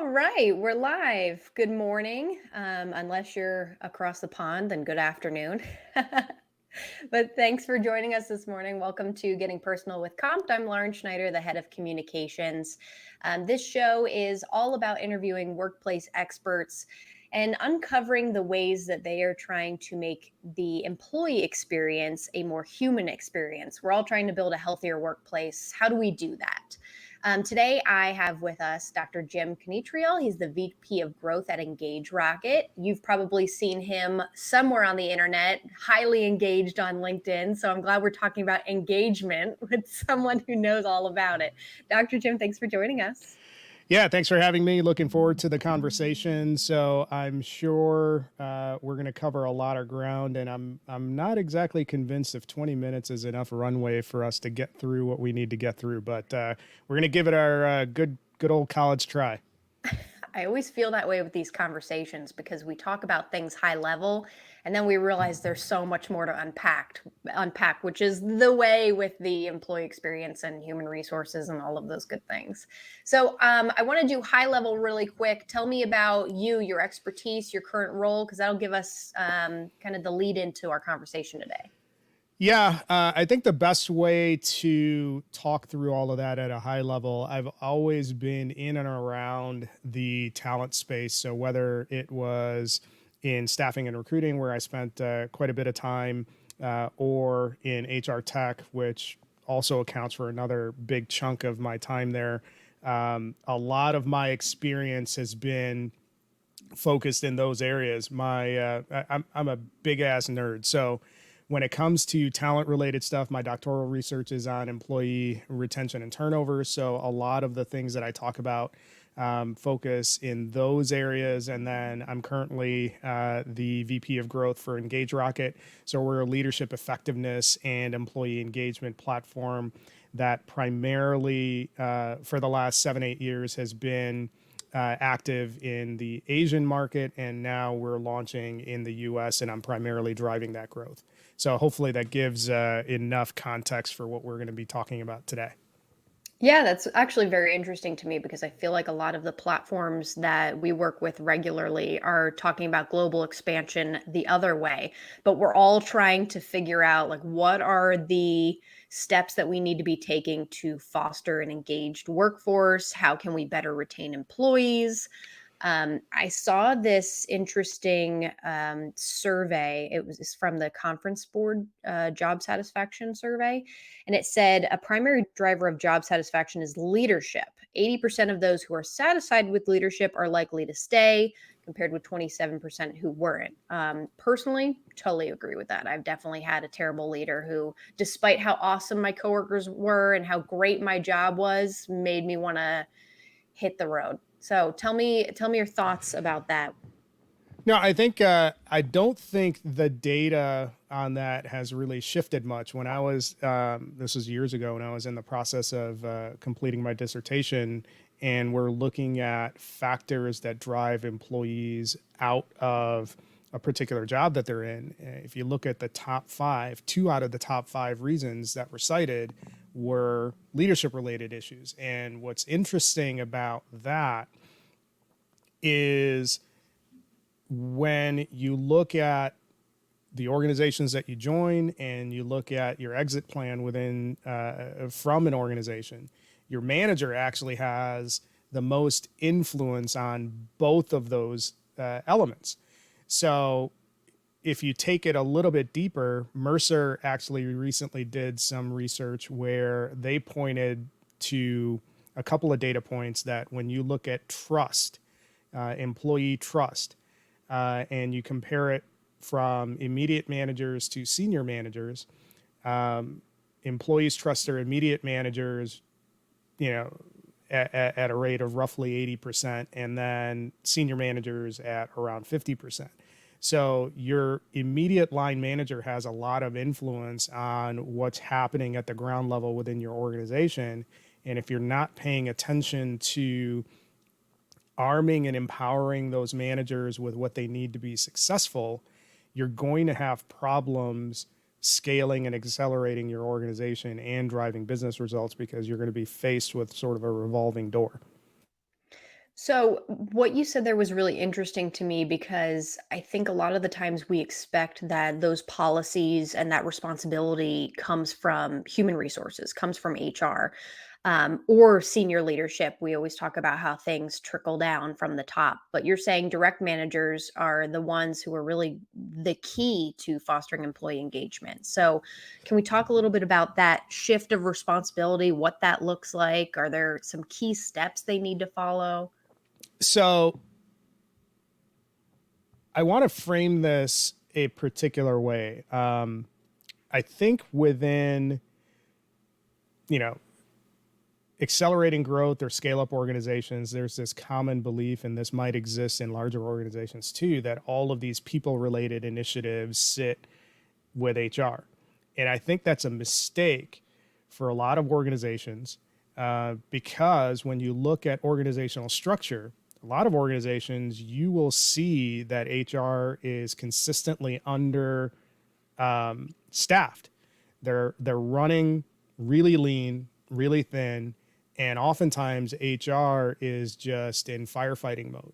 right, we're live. Good morning. Unless you're across the pond, then good afternoon. But thanks for joining us this morning. Welcome to Getting Personal with Compt. I'm Lauren Schneider, the head of communications. This show is all about interviewing workplace experts and uncovering the ways that they are trying to make the employee experience a more human experience. We're all trying to build a healthier workplace. How do we do that? Today, I have with us Dr. Jim Kanichirayil. He's the VP of Growth at EngageRocket. You've probably seen him somewhere on the internet, highly engaged on LinkedIn. So I'm glad we're talking about engagement with someone who knows all about it. Dr. Jim, thanks for joining us. Yeah, thanks for having me. Looking forward to the conversation. So I'm sure we're going to cover a lot of ground, and I'm not exactly convinced if 20 minutes is enough runway for us to get through what we need to get through. But we're going to give it our good old college try. I always feel that way with these conversations because we talk about things high level and then we realize there's so much more to unpack, which is the way with the employee experience and human resources and all of those good things. So I want to do high level really quick. Tell me about you, your expertise, your current role, because that'll give us kind of the lead into our conversation today. Yeah, I think the best way to talk through all of that at a high level, I've always been in and around the talent space. So whether it was in staffing and recruiting, where I spent quite a bit of time, or in HR tech, which also accounts for another big chunk of my time there. A lot of my experience has been focused in those areas. I'm a big ass nerd, so when it comes to talent related stuff, my doctoral research is on employee retention and turnover. So a lot of the things that I talk about focus in those areas. And then I'm currently the VP of growth for EngageRocket. So we're a leadership effectiveness and employee engagement platform that primarily for the last 7-8 years has been active in the Asian market, and now we're launching in the US, and I'm primarily driving that growth. So hopefully that gives enough context for what we're going to be talking about today. Yeah, that's actually very interesting to me because I feel like a lot of the platforms that we work with regularly are talking about global expansion the other way. But we're all trying to figure out like what are the steps that we need to be taking to foster an engaged workforce? How can we better retain employees? I saw this interesting survey. It's from the Conference Board Job Satisfaction Survey. And it said a primary driver of job satisfaction is leadership. 80% of those who are satisfied with leadership are likely to stay, compared with 27% who weren't. Personally, totally agree with that. I've definitely had a terrible leader who, despite how awesome my coworkers were and how great my job was, made me want to hit the road. So tell me your thoughts about that. No, I think I don't think the data on that has really shifted much. When I was this was years ago, when I was in the process of completing my dissertation, and we're looking at factors that drive employees out of a particular job that they're in. If you look at the top five, 2 out of the top 5 reasons that were cited were leadership related issues. And what's interesting about that is when you look at the organizations that you join and you look at your exit plan within from an organization, your manager actually has the most influence on both of those elements. So if you take it a little bit deeper, Mercer actually recently did some research where they pointed to a couple of data points that when you look at trust, employee trust, and you compare it from immediate managers to senior managers, employees trust their immediate managers, at a rate of roughly 80%, and then senior managers at around 50%. So your immediate line manager has a lot of influence on what's happening at the ground level within your organization. And if you're not paying attention to arming and empowering those managers with what they need to be successful, you're going to have problems scaling and accelerating your organization and driving business results because you're going to be faced with sort of a revolving door. So, what you said there was really interesting to me because I think a lot of the times we expect that those policies and that responsibility comes from human resources, comes from HR, or senior leadership. We always talk about how things trickle down from the top, but you're saying direct managers are the ones who are really the key to fostering employee engagement. So, can we talk a little bit about that shift of responsibility, what that looks like? Are there some key steps they need to follow? So I want to frame this a particular way. I think within, you know, accelerating growth or scale up organizations, there's this common belief, and this might exist in larger organizations too, that all of these people related initiatives sit with HR. And I think that's a mistake for a lot of organizations, because when you look at organizational structure, a lot of organizations, you will see that HR is consistently under staffed. They're running really lean, really thin, and oftentimes HR is just in firefighting mode.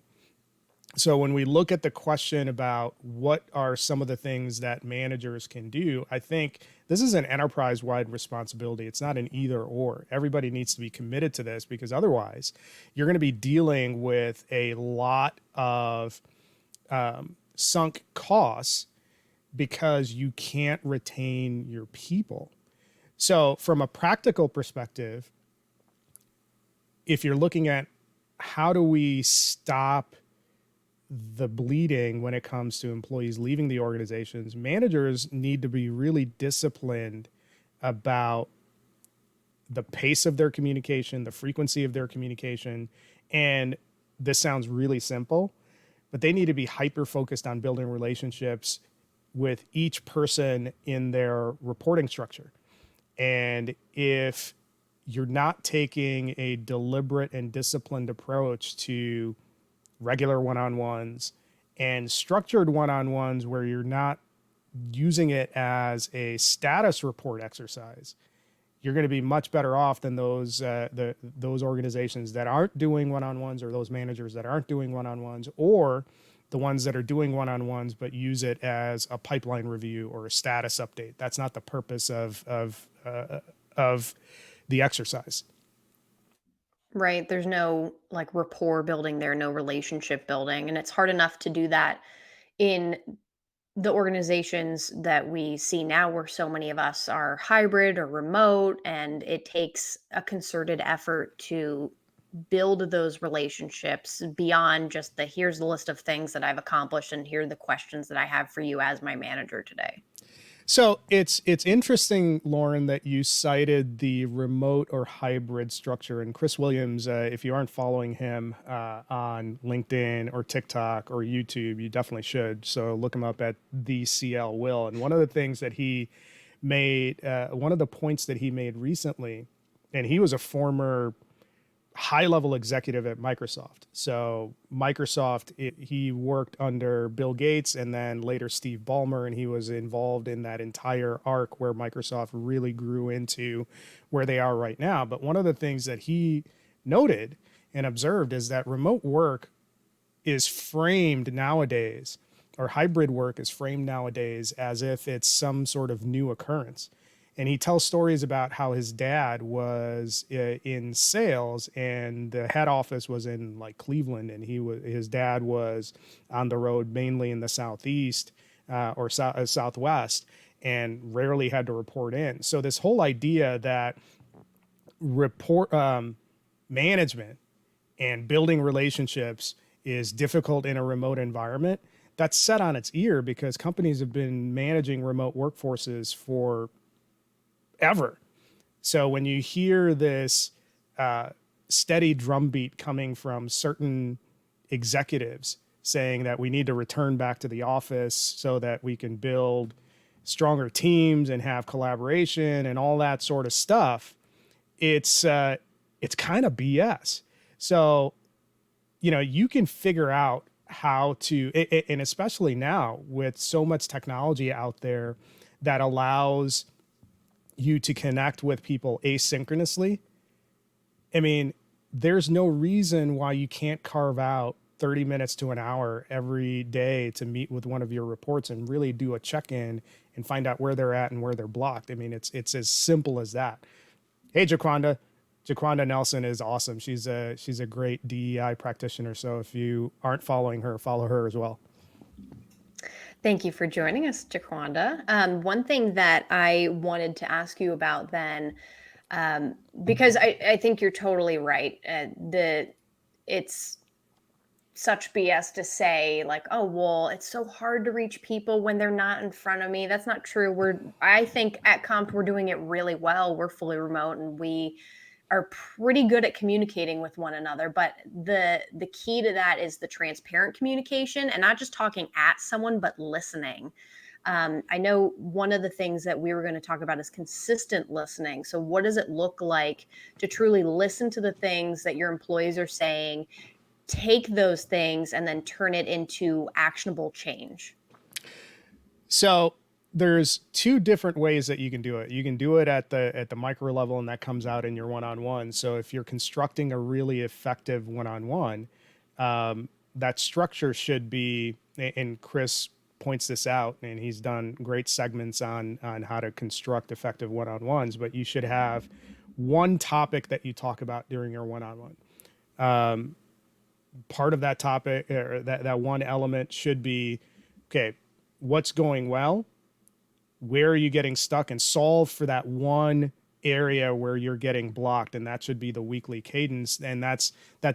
So when we look at the question about what are some of the things that managers can do, I think this is an enterprise-wide responsibility. It's not an either or. Everybody needs to be committed to this, because otherwise you're going to be dealing with a lot of sunk costs because you can't retain your people. So from a practical perspective, if you're looking at how do we stop the bleeding when it comes to employees leaving the organizations, managers need to be really disciplined about the pace of their communication, the frequency of their communication. And this sounds really simple, but they need to be hyper focused on building relationships with each person in their reporting structure. And if you're not taking a deliberate and disciplined approach to regular one-on-ones and structured one-on-ones where you're not using it as a status report exercise, you're going to be much better off than those organizations that aren't doing one-on-ones, or those managers that aren't doing one-on-ones, or the ones that are doing one-on-ones but use it as a pipeline review or a status update. That's not the purpose of the exercise. Right. There's no like rapport building there, no relationship building. And it's hard enough to do that in the organizations that we see now, where so many of us are hybrid or remote. And it takes a concerted effort to build those relationships beyond just the here's the list of things that I've accomplished and here are the questions that I have for you as my manager today. So it's interesting, Lauren, that you cited the remote or hybrid structure. And Chris Williams, if you aren't following him on LinkedIn or TikTok or YouTube, you definitely should. So look him up at the CL Will. And one of the things that he made, one of the points that he made recently, and he was a former high-level executive at Microsoft. So Microsoft, he worked under Bill Gates and then later Steve Ballmer, and he was involved in that entire arc where Microsoft really grew into where they are right now. But one of the things that he noted and observed is that remote work is framed nowadays, or hybrid work is framed nowadays, as if it's some sort of new occurrence. And he tells stories about how his dad was in sales, and the head office was in like Cleveland, and his dad was on the road mainly in the Southeast or Southwest, and rarely had to report in. So this whole idea that report management and building relationships is difficult in a remote environment, that's set on its ear, because companies have been managing remote workforces for ever. So when you hear this steady drumbeat coming from certain executives saying that we need to return back to the office so that we can build stronger teams and have collaboration and all that sort of stuff, it's kind of BS. So, you can figure out how to, and especially now with so much technology out there that allows you to connect with people asynchronously. I mean, there's no reason why you can't carve out 30 minutes to an hour every day to meet with one of your reports and really do a check-in and find out where they're at and where they're blocked. I mean, it's as simple as that. Hey, Jaquanda. Jaquanda Nelson is awesome. She's a great DEI practitioner. So if you aren't following her, follow her as well. Thank you for joining us, Jaquanda. One thing that I wanted to ask you about then, because I think you're totally right. It's such BS to say like, oh, well, it's so hard to reach people when they're not in front of me. That's not true. I think at Compt, we're doing it really well. We're fully remote and we are pretty good at communicating with one another. But the key to that is the transparent communication and not just talking at someone, but listening. I know one of the things that we were going to talk about is consistent listening. So what does it look like to truly listen to the things that your employees are saying, take those things and then turn it into actionable change? So there's two different ways that you can do it. You can do it at the micro level, and that comes out in your one-on-one. So if you're constructing a really effective one-on-one, that structure should be, and Chris points this out, and he's done great segments on how to construct effective one-on-ones, but you should have one topic that you talk about during your one-on-one. Part of that topic, or that one element should be, okay, what's going well? Where are you getting stuck? And solve for that one area where you're getting blocked. And that should be the weekly cadence. And that's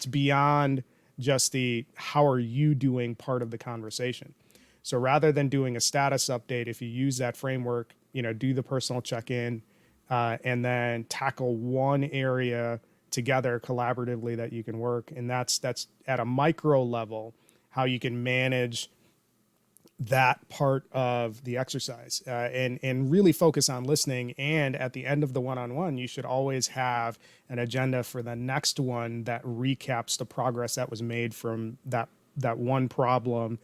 beyond just the how are you doing part of the conversation. So rather than doing a status update, if you use that framework, do the personal check-in, and then tackle one area together collaboratively that you can work. And that's at a micro level, how you can manage that part of the exercise, and really focus on listening. And at the end of the one-on-one, you should always have an agenda for the next one that recaps the progress that was made from that one problem.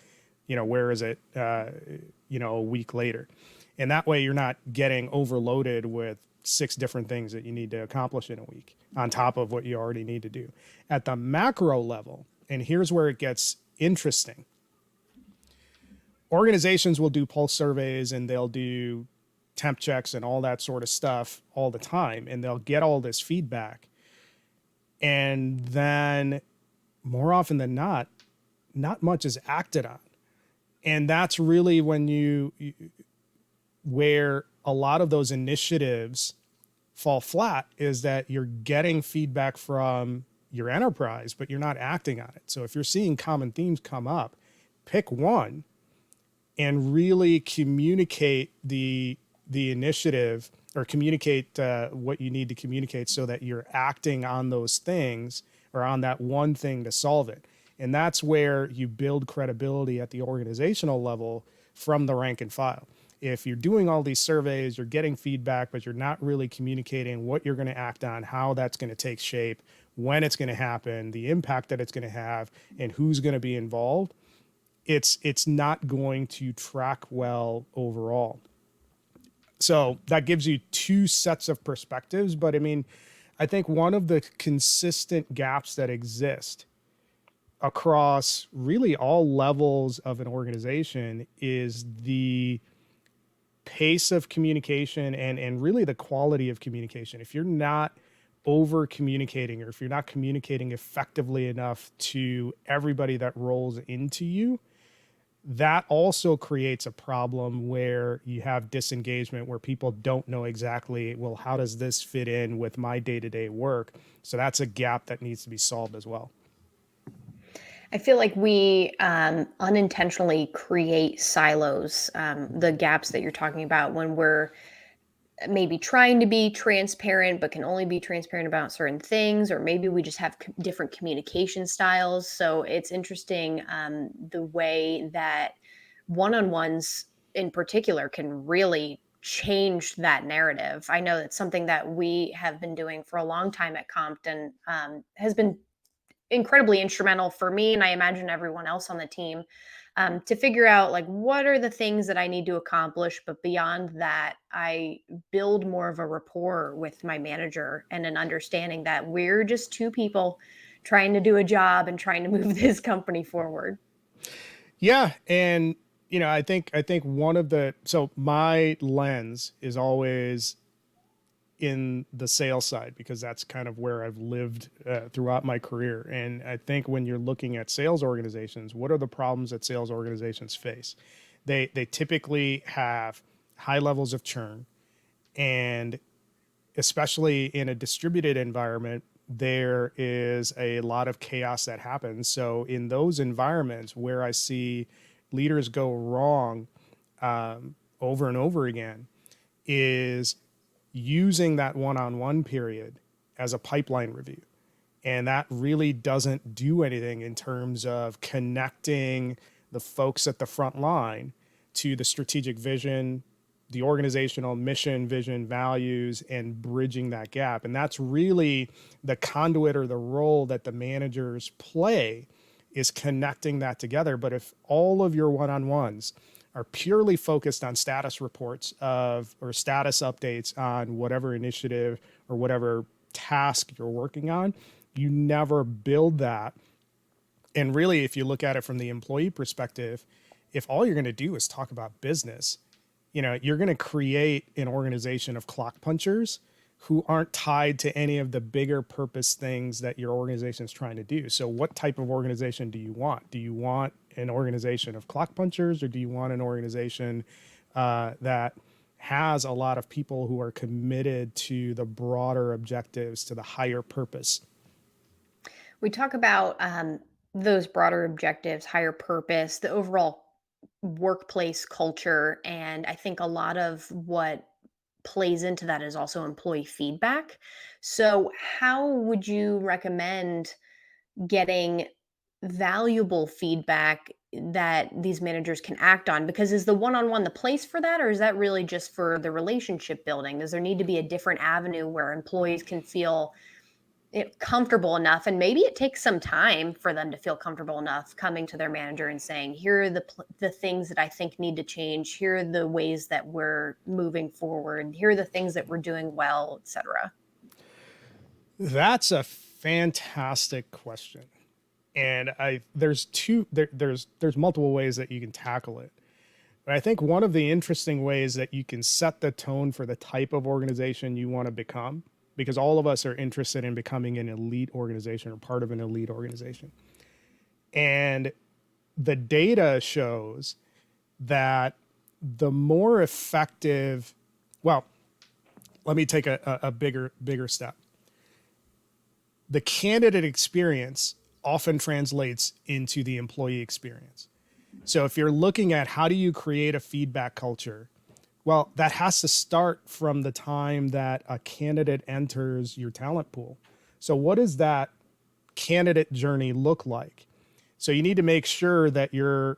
Where is it, a week later? And that way you're not getting overloaded with 6 different things that you need to accomplish in a week on top of what you already need to do. At the macro level, and here's where it gets interesting. Organizations will do pulse surveys and they'll do temp checks and all that sort of stuff all the time, and they'll get all this feedback. And then more often than not much is acted on. And that's really when where a lot of those initiatives fall flat, is that you're getting feedback from your enterprise, but you're not acting on it. So if you're seeing common themes come up, pick one and really communicate the initiative, or communicate what you need to communicate so that you're acting on those things, or on that one thing to solve it. And that's where you build credibility at the organizational level from the rank and file. If you're doing all these surveys, you're getting feedback, but you're not really communicating what you're going to act on, how that's going to take shape, when it's going to happen, the impact that it's going to have, and who's going to be involved, it's not going to track well overall. So that gives you two sets of perspectives. But I mean, I think one of the consistent gaps that exist across really all levels of an organization is the pace of communication and really the quality of communication. If you're not over communicating, or if you're not communicating effectively enough to everybody that rolls into you, that also creates a problem where you have disengagement, where people don't know exactly, well, how does this fit in with my day-to-day work? So that's a gap that needs to be solved as well. I feel like we unintentionally create silos, the gaps that you're talking about, when we're maybe trying to be transparent, but can only be transparent about certain things, or maybe we just have different communication styles. So it's interesting the way that one-on-ones in particular can really change that narrative. I know that's something that we have been doing for a long time at Compt, and has been incredibly instrumental for me, and I imagine everyone else on the team, to figure out like what are the things that I need to accomplish. But beyond that, I build more of a rapport with my manager and an understanding that we're just two people trying to do a job and trying to move this company forward. Yeah, and I think one of the so my lens is always in the sales side because that's kind of where I've lived throughout my career. And I think when you're looking at sales organizations, what are the problems that sales organizations face? They typically have high levels of churn, and especially in a distributed environment, there is a lot of chaos that happens. So in those environments where I see leaders go wrong over and over again is using that one-on-one period as a pipeline review. And that really doesn't do anything in terms of connecting the folks at the front line to the strategic vision, the organizational mission, vision, values, and bridging that gap. And that's really the conduit or the role that the managers play, is connecting that together. But if all of your one-on-ones are purely focused on status reports of or status updates on whatever initiative or whatever task you're working on, you never build that. And really, if you look at it from the employee perspective, if all you're going to do is talk about business, you're going to create an organization of clock punchers who aren't tied to any of the bigger purpose things that your organization is trying to do. So what type of organization do you want? Do you want an organization of clock punchers, or do you want an organization that has a lot of people who are committed to the broader objectives, to the higher purpose? We talk about those broader objectives, higher purpose, the overall workplace culture. And I think a lot of what plays into that is also employee feedback. So, how would you recommend getting valuable feedback that these managers can act on? Because is the one on one the place for that, or is that really just for the relationship building? Does there need to be a different avenue where employees can feel comfortable enough, and maybe it takes some time for them to feel comfortable enough coming to their manager and saying, here are the things that I think need to change, here are the ways that we're moving forward, here are the things that we're doing well, etc. That's a fantastic question. And there's multiple ways that you can tackle it. But I think one of the interesting ways that you can set the tone for the type of organization you want to become, because all of us are interested in becoming an elite organization or part of an elite organization. And the data shows that the more effective, well, let me take a bigger step. The candidate experience often translates into the employee experience. So if you're looking at how do you create a feedback culture, well, that has to start from the time that a candidate enters your talent pool. So what does that candidate journey look like? So you need to make sure that you're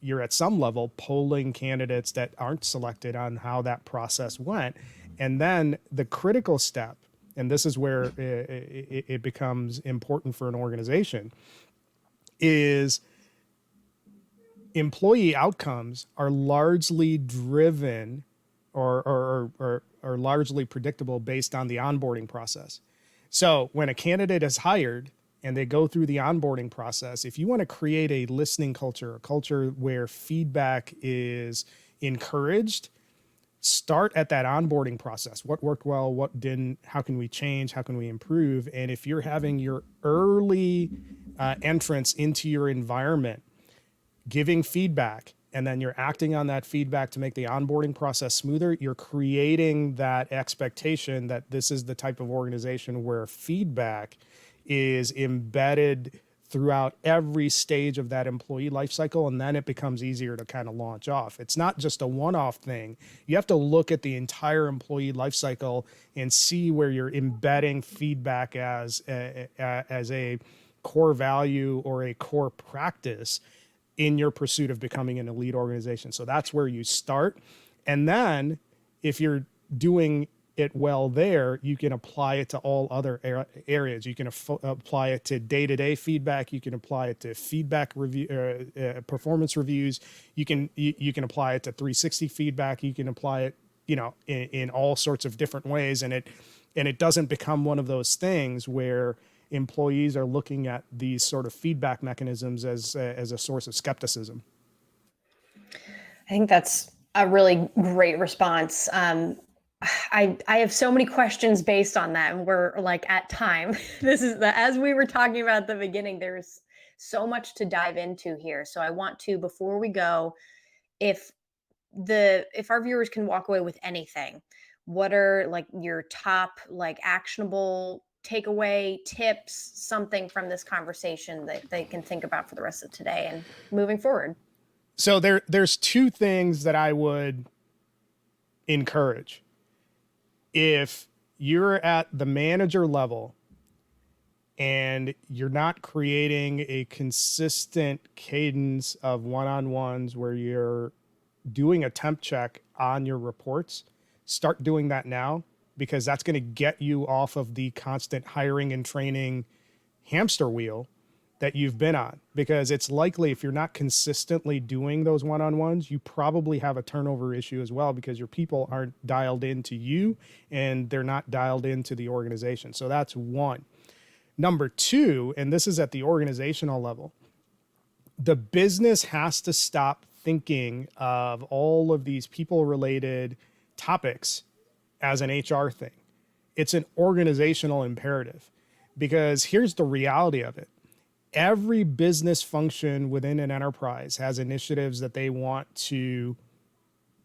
at some level polling candidates that aren't selected on how that process went. And then the critical step, and this is where it becomes important for an organization, is employee outcomes are largely driven or largely predictable based on the onboarding process. So when a candidate is hired and they go through the onboarding process, if you want to create a listening culture, a culture where feedback is encouraged, start at that onboarding process. What worked well, what didn't, how can we change, how can we improve? And if you're having your early entrance into your environment giving feedback, and then you're acting on that feedback to make the onboarding process smoother, you're creating that expectation that this is the type of organization where feedback is embedded throughout every stage of that employee life cycle, and then it becomes easier to kind of launch off. It's not just a one-off thing. You have to look at the entire employee life cycle and see where you're embedding feedback as a core value or a core practice in your pursuit of becoming an elite organization. So that's where you start. And then if you're doing it well there, you can apply it to all other areas. You can apply it to day-to-day feedback. You can apply it to feedback review, performance reviews. You can apply it to 360 feedback. You can apply it, in all sorts of different ways. And it doesn't become one of those things where employees are looking at these sort of feedback mechanisms as a source of skepticism. I think that's a really great response. I have so many questions based on that, and we're like at time. As we were talking about at the beginning, there's so much to dive into here. So I want to, before we go, if our viewers can walk away with anything, what are like your top like actionable takeaway tips, something from this conversation that they can think about for the rest of today and moving forward? So there's two things that I would encourage. If you're at the manager level and you're not creating a consistent cadence of one-on-ones where you're doing a temp check on your reports, start doing that now, because that's going to get you off of the constant hiring and training hamster wheel that you've been on. Because it's likely, if you're not consistently doing those one-on-ones, you probably have a turnover issue as well, because your people aren't dialed into you and they're not dialed into the organization. So that's one. Number two, and this is at the organizational level, the business has to stop thinking of all of these people-related topics as an HR thing. It's an organizational imperative, because here's the reality of it. Every business function within an enterprise has initiatives that they want to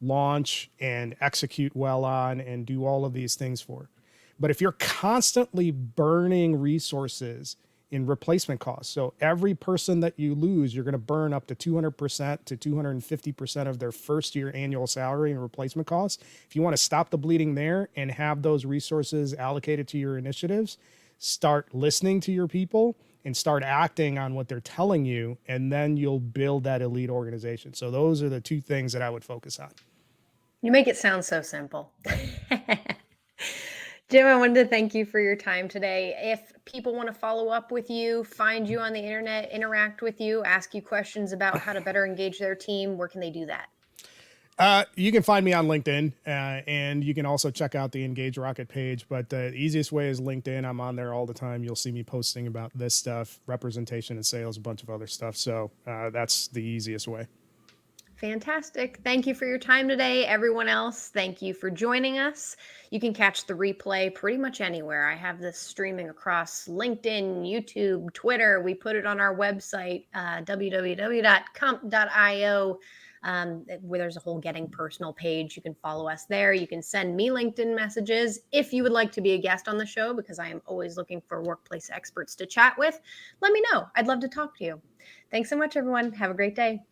launch and execute well on and do all of these things for. But if you're constantly burning resources in replacement costs, so every person that you lose, you're going to burn up to 200% to 250% of their first year annual salary in replacement costs. If you want to stop the bleeding there and have those resources allocated to your initiatives, start listening to your people and start acting on what they're telling you, and then you'll build that elite organization. So those are the two things that I would focus on. You make it sound so simple. Jim, I wanted to thank you for your time today. If people want to follow up with you, find you on the internet, interact with you, ask you questions about how to better engage their team, where can they do that? You can find me on LinkedIn, and you can also check out the EngageRocket page. But the easiest way is LinkedIn. I'm on there all the time. You'll see me posting about this stuff, representation and sales, a bunch of other stuff. So that's the easiest way. Fantastic. Thank you for your time today. Everyone else, thank you for joining us. You can catch the replay pretty much anywhere. I have this streaming across LinkedIn, YouTube, Twitter. We put it on our website, www.compt.io. Where there's a whole Getting Personal page. You can follow us there. You can send me LinkedIn messages if you would like to be a guest on the show, because I am always looking for workplace experts to chat with. Let me know. I'd love to talk to you. Thanks so much, everyone. Have a great day.